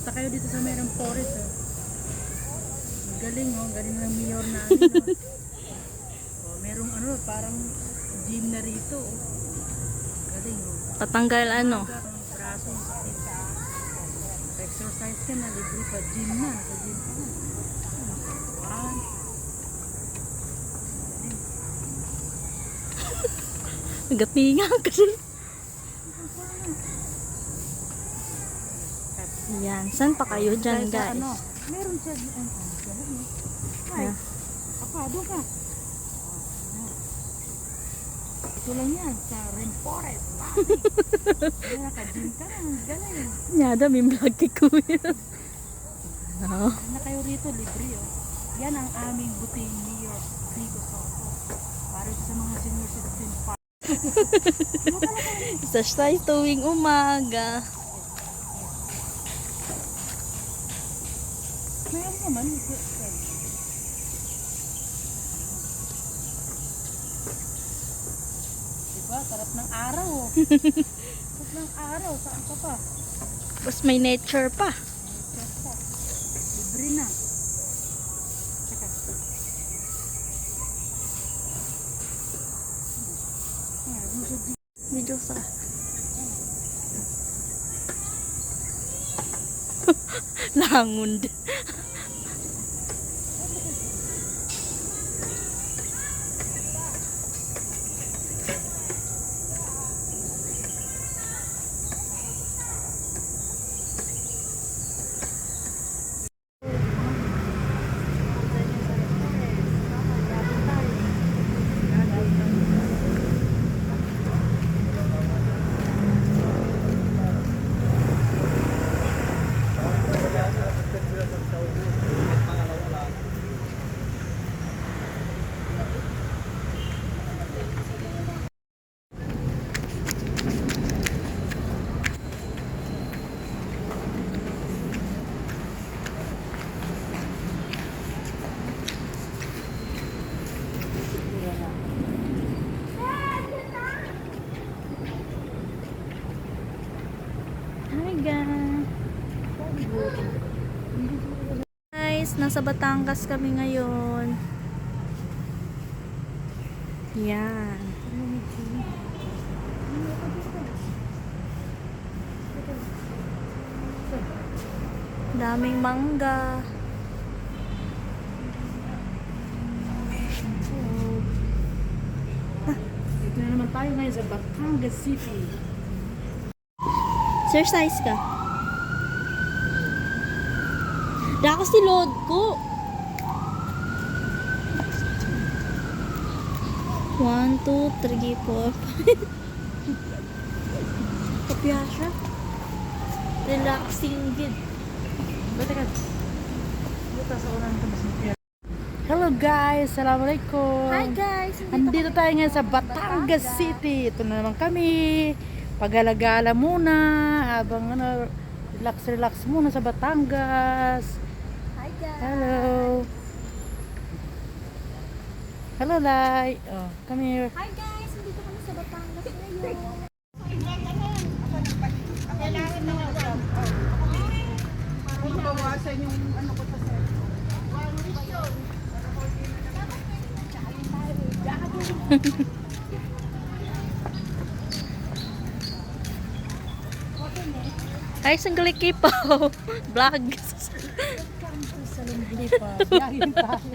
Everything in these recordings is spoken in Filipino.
Punta kayo dito sa Merong Forest. Oh. Galing, oh. Galing ng mayor na ano. Oh, merong ano, parang gym na rito. Oh. Galing, oh. Patanggal ano? Ang braso yung sakit. Exercise ka na, libre pa. Gym na. Sa gym ka na. Wow. Nagatingan kasi. Yan. Saan pa kayo dyan, guys? Ano, meron siya. Ay, apa, doon ka. Ito lang yan, sa rainforest. Kaya ka-gym ka na, galing. Nyada, may vlog kay Kuya. Ano? Na kayo rito, libre oh. Yan ang aming buting Mayor Vico Soto. Para sa mga senior citizen park. Exercise tuwing umaga. Mayroon naman. Diba, sarap ng araw oh. Sarap ng araw, saan ka pa? Tapos may nature pa. Libre na. Teka. Medyo sa langon din. Hi guys, nasa Batangas kami ngayon. Yan. Daming mangga. Dito na naman tayo ngayon sa Batangas City. Exercise ka. Dako si load ko. 1, 2, 3, 4, 5. Kapya siya. Relaxing gid. Bata ka. Buta sa unahan ka mas. Hello guys, assalamualaikum. Hi guys. Andito tayo ngayon sa Batangas City. Ito na naman kami. Pagala-gala muna habang ano, relax muna sa Batangas. Hi guys. Hello. Hello, Lai. Oh, come here. Hi guys, nandito kami sa Batangas ngayon. Mabawasan yung ano ko sa set. Ay, sanggali kipo. Vlog. Sa Lumblipas. Yahin tayo.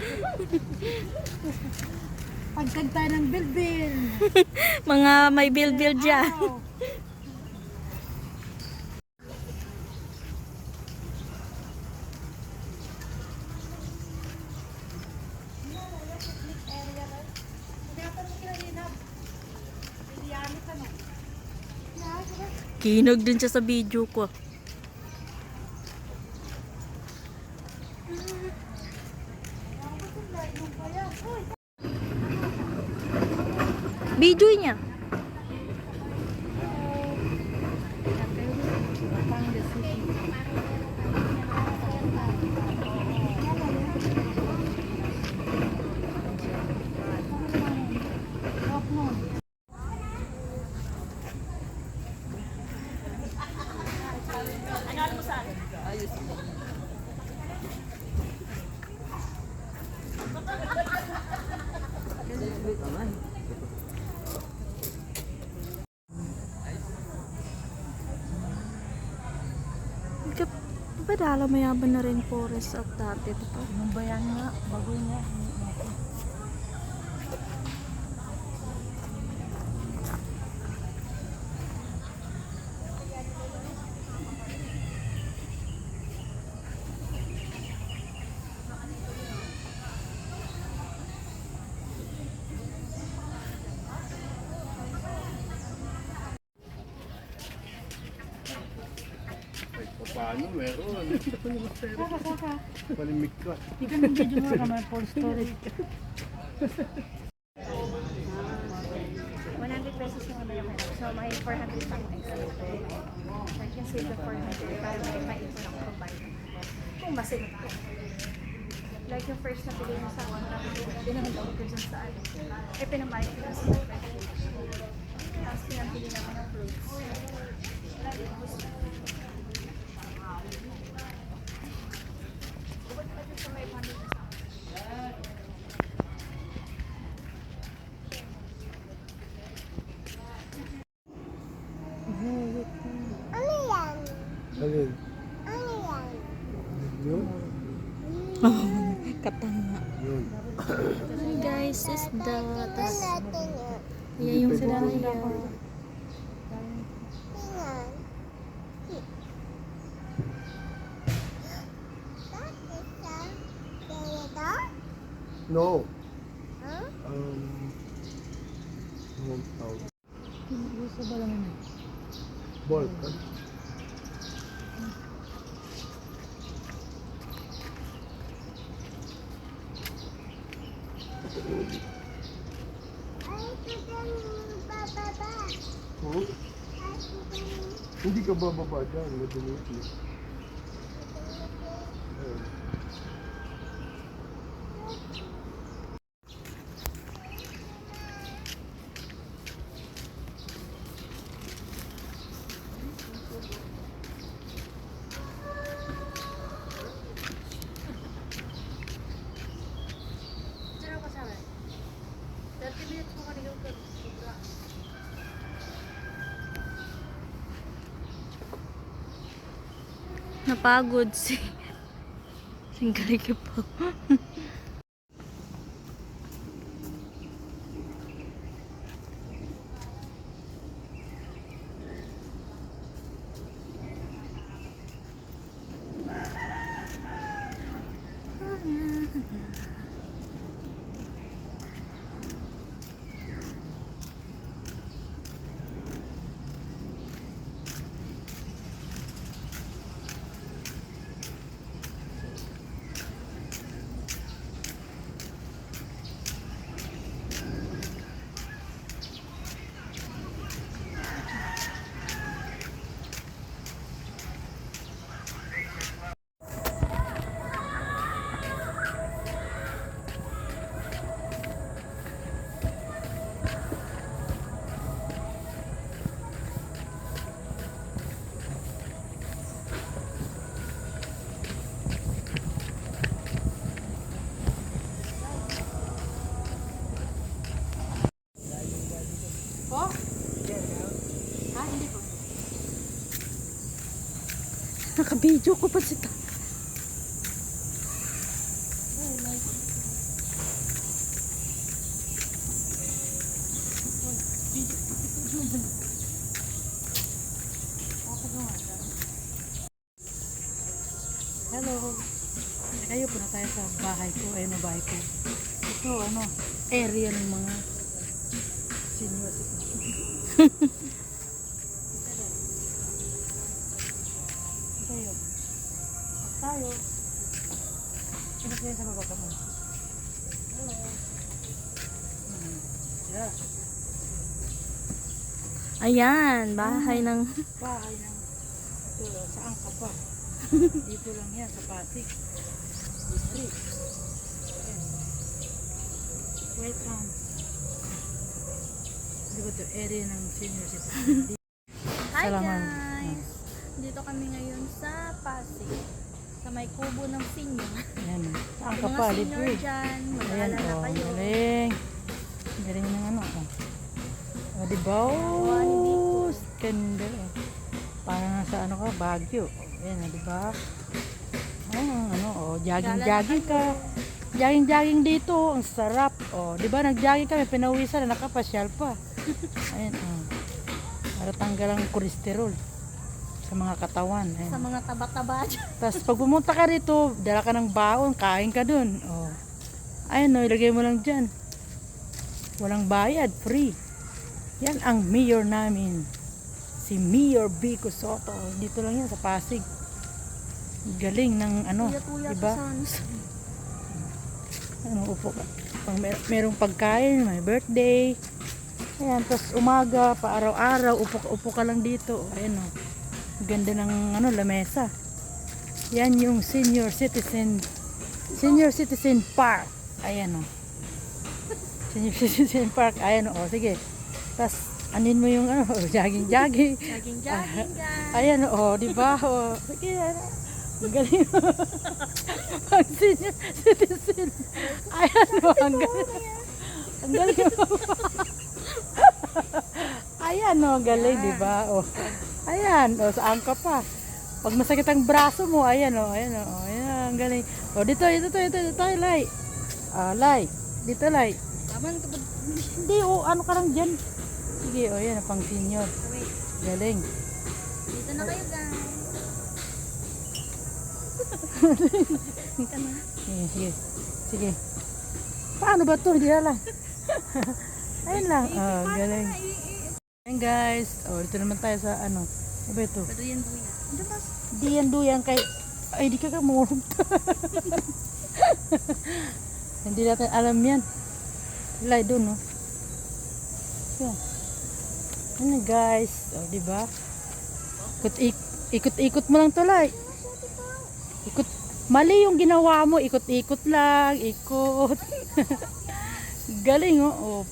Pagkanta ng bilbil. Mga may bilbil dyan. Kinog din siya sa video ko. Video niya. ayusin mo. Padala mayaman na rin forest at dati dito. Yung bayan nga, bago nga. Paano meron? Palimig ka. Hindi ka nag-video mo naman for storage. 100 pesos yung ano yung so may 400 something sa ito. So I can save the 400 para may paipon ako combine. Kung masinag ko. Like yung first na pili mo sa ako na pinamagawag ko dyan sa ano. Eh pinambayad ko dyan sa mga. Tapos pinapili naman ng fruits. Alin? Yun? Katanga. Yun. Hi guys, isda. Tas, yan yung silaya. No. Hometown. Gusto ba lang yun? Volcan. Hmm? Hindi ka bababa dyan, madumi. Ayun. Diyan ako sa akin. 30 minutes ko kanina ko. Napagod si Singkariki po. Naka-video ko pa sita. Hello. Kayo po na tayo sa bahay ko. Ayun ang bahay ko. Ito ano, area ng mga senior citizen. Tayo. Tayo. Ano kayo sa baba mo? Hello. Yeah. Ayan, bahay ng Bahay ng ito, saan ka pa? Dito lang yan, sa Pasig. District. Yes. Welcome. Hindi ba ito area ng senior citizen? Hi Salamat. guys! Dito kami ngayon sa Pasig. may kubo ng senior. Ayan. Saan Yung ka mga pa? senior Libre. dyan, Ayan, mag-aalala oh, kayo. galing. Galing ng ano, oh. O, diba? Oh, scandal, oh. Parang nasa ano ka, Baguio. Ayan, oh, diba? Oh, ano, oh, jogging-jogging ka. Jogging-jogging dito, oh, ang sarap. Oh, diba, nag-jogging kami, pinawisan na nakapasyal pa. Ayan, oh. Para tanggal ang kolesterol sa mga katawan. Ayan. Sa mga taba-taba dyan. Tapos pag pumunta ka rito, dala ka ng baon, kain ka dun. Oh. Ayun, no, ilagay mo lang dyan. Walang bayad, free. Yan ang mayor namin. Si Mayor Vico Soto. Dito lang yan sa Pasig. Galing ng ano, Tuya-tuya diba? sa sanos. Ano, upo ka. Pag merong pagkain, may birthday. Ayan, tapos umaga, pa araw-araw, upo ka lang dito. Ayan o. Ganda ng ano, lamesa. Yan yung senior citizen park. Ayan o. Senior citizen park. Ayan o. Sige. Tapos, anin mo yung ano, jogging-jogging. Jogging-jogging dyan. Ayan o, di ba? O, sige, ano. Ang galing mo. Ang senior citizen. Ayan o, ang galing. Ang galing mo. Ayan o, galing, di ba? O, ayan, o, saan ka pa? Pag masakit ang braso mo, ayan o, ayan o, ayan, ang galing. O, dito, Lai. Lai, dito, Lai. Taman ka ba? Hindi, o, ano ka lang dyan. Sige, o, yan, pang senior. Wait, Galing. dito na kayo guys. Dito na. Sige. Sige. Paano ba to? Hindi na lang. Ayun lang. Oh, galing. Ayan guys. Oh, dito naman tayo sa ano. Ano ba ito? Duyan-duyan. Di yan duyan kay... Ay, di ka kamurog. Hindi natin alam yan. Ilay doon, no? Yan. Ano guys. Oh, di ba? Ikot-ikot mo lang to, Lai. Ikot. Mali yung ginawa mo. Ikot-ikot lang. Ikot. Galing, oh.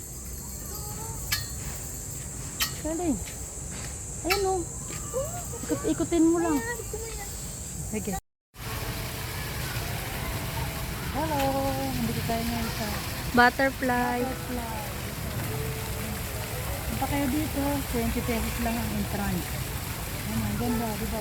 Galing. Ayun, oh. Ikot-ikutin mo lang. Sige. Hello. Nandito tayo ngayon sa Butterfly. Punta kayo dito. 20 pesos lang ang entrance. Ayan, ang ganda, di ba?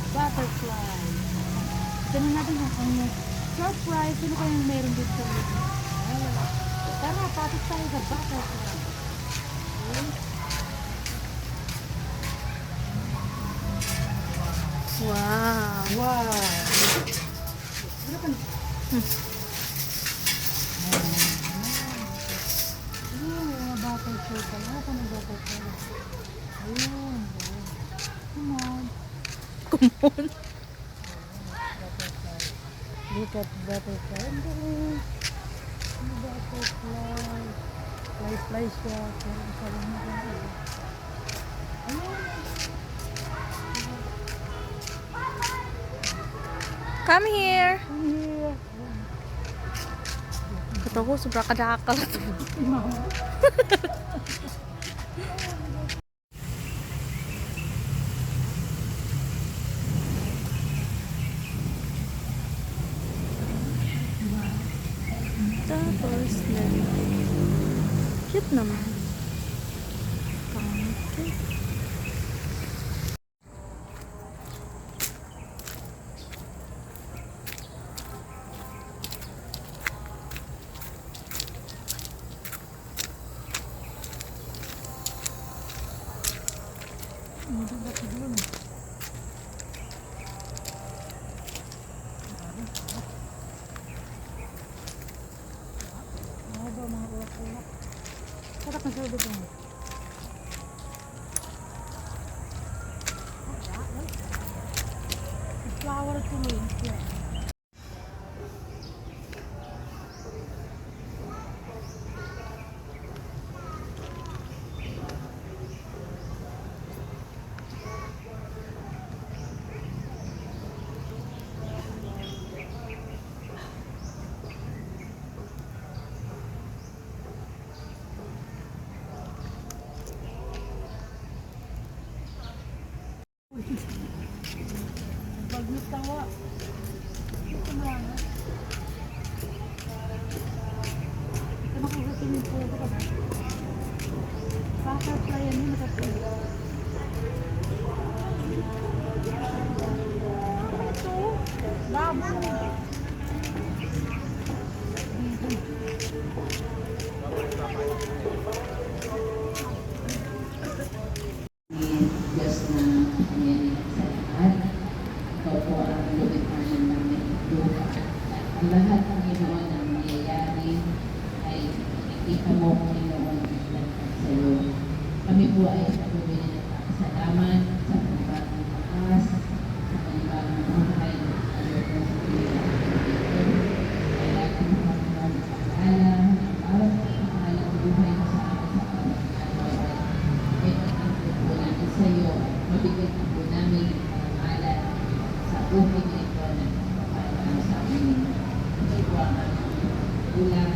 Butterfly. Ganun natin ang surprise. Sino kayang meron dito sa video? Tara, patik tayo sa butterfly. Wow. Wow! Ano ka? Ayun, mga butterfly pala. Ano ka ng butterfly? Ayun. Come on. Kumon. Look at butterfly. Ang galing. Ano butterfly? Fly siya. Pero ang sabi mo ganun. Ayun. Come here. Come here. Kata ko, sobra kadakal. Tapos, cute naman. Pangit. Ano ba mga ulak-ulak? Sarap na sa ulo ba? Flower tuloy. Nagmitawa. Ito na ano. Ito na kung sasinin po ito ka ba? Butterfly yan yun nakapili. Ito. Labo. Diyos na nangyayari sa lahat. Ikaw po ang lumikhanan namin lupa. Ang lahat ng ginawa na nangyayari ay nakikita mo, Panginoon, at sa iyo. Kami po ay patuloy na nagpapasalamat sa panibagong lakas, sa panibagong buhay na kayo po sa Pilipinas. Kaya lagi mo kami pag-alala, ang bawat pagkakalang buhay mo sa amin sa pag-araw ay pagkakit po namin sa iyo, mabigyan po namin ang pangalan sa buhay na ito na pagkakalang sa amin. Ito po ang aming ulang